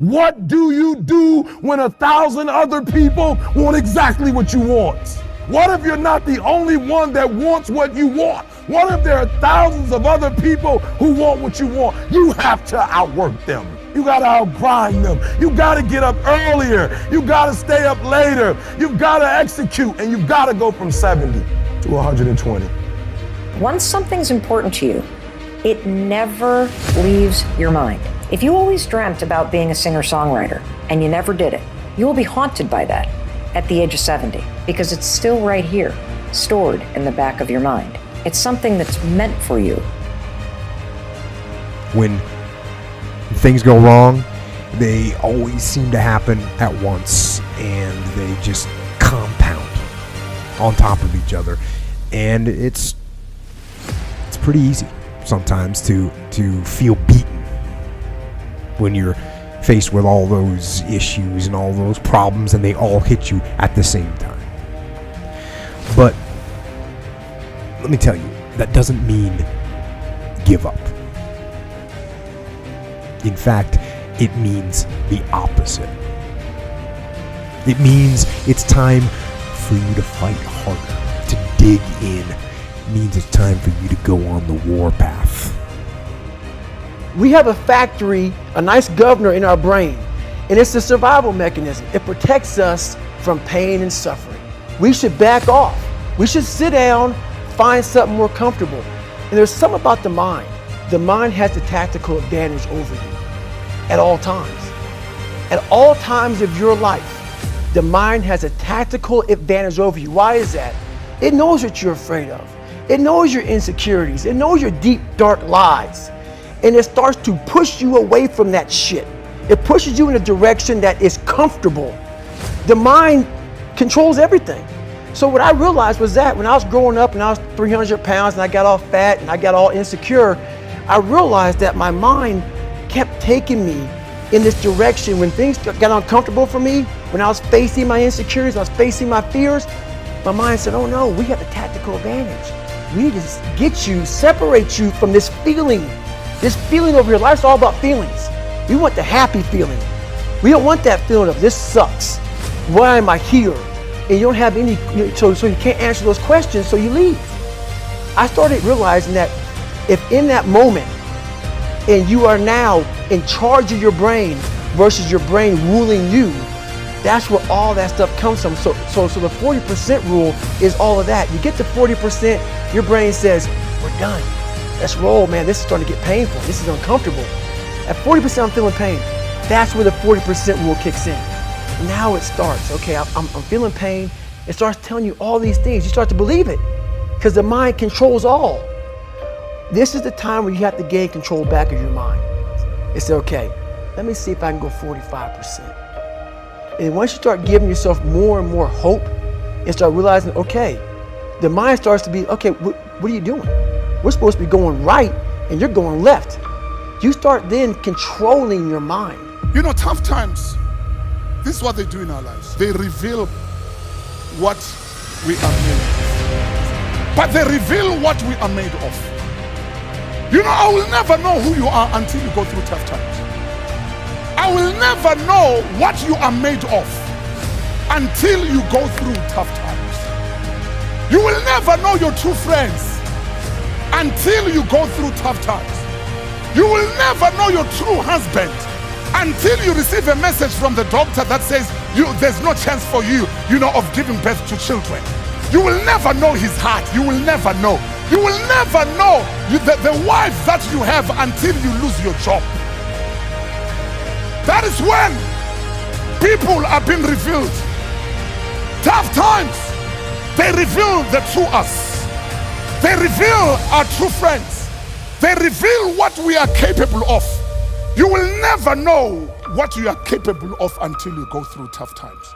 What do you do when 1,000 other people want exactly what you want? What if you're not the only one that wants what you want? What if there are thousands of other people who want what you want? You have to outwork them. You gotta outgrind them. You gotta get up earlier. You gotta stay up later. You've gotta execute, and you've gotta go from 70 to 120. Once something's important to you, it never leaves your mind. If you always dreamt about being a singer-songwriter and you never did it, you will be haunted by that at the age of 70, because it's still right here, stored in the back of your mind. It's something that's meant for you. When things go wrong, they always seem to happen at once, and they just compound on top of each other. And it's pretty easy sometimes to feel beaten when you're faced with all those issues and all those problems, and they all hit you at the same time. But let me tell you, that doesn't mean give up. In fact, it means the opposite. It means it's time for you to fight harder, to dig in. It means it's time for you to go on the war path. We have a factory, a nice governor in our brain, and it's a survival mechanism. It protects us from pain and suffering. We should back off. We should sit down, find something more comfortable. And there's something about the mind. The mind has the tactical advantage over you at all times. At all times of your life, the mind has a tactical advantage over you. Why is that? It knows what you're afraid of. It knows your insecurities. It knows your deep, dark lies. And it starts to push you away from that shit. It pushes you in a direction that is comfortable. The mind controls everything. So what I realized was that when I was growing up and I was 300 pounds and I got all fat and I got all insecure, I realized that my mind kept taking me in this direction. When things got uncomfortable for me, when I was facing my insecurities, I was facing my fears, my mind said, oh no, we have the tactical advantage. We need to get you, separate you from this feeling. This feeling over here, life's all about feelings. We want the happy feeling. We don't want that feeling of this sucks. Why am I here? And you don't have any, so you can't answer those questions, so you leave. I started realizing that if in that moment, and you are now in charge of your brain versus your brain ruling you, that's where all that stuff comes from. So the 40% rule is all of that. You get to 40%, your brain says, we're done. Let's roll, man. This is starting to get painful. This is uncomfortable. At 40%, I'm feeling pain. That's where the 40% rule kicks in. Now it starts. Okay, I'm feeling pain. It starts telling you all these things. You start to believe it because the mind controls all. This is the time where you have to gain control back of your mind. It's okay. Let me see if I can go 45%. And once you start giving yourself more and more hope and start realizing, okay, the mind starts to be, okay, what are you doing? We're supposed to be going right and you're going left. You start then controlling your mind. You know, tough times, this is what they do in our lives. They reveal what we are made of. But they reveal what we are made of. You know, I will never know who you are until you go through tough times. I will never know what you are made of until you go through tough times. You will never know your true friends until you go through tough times. You will never know your true husband until you receive a message from the doctor that says there's no chance for you, of giving birth to children. You will never know his heart. You will never know. You will never know the wife that you have until you lose your job. That is when people are being revealed. Tough times, they reveal the true us. They reveal our true friends. They reveal what we are capable of. You will never know what you are capable of until you go through tough times.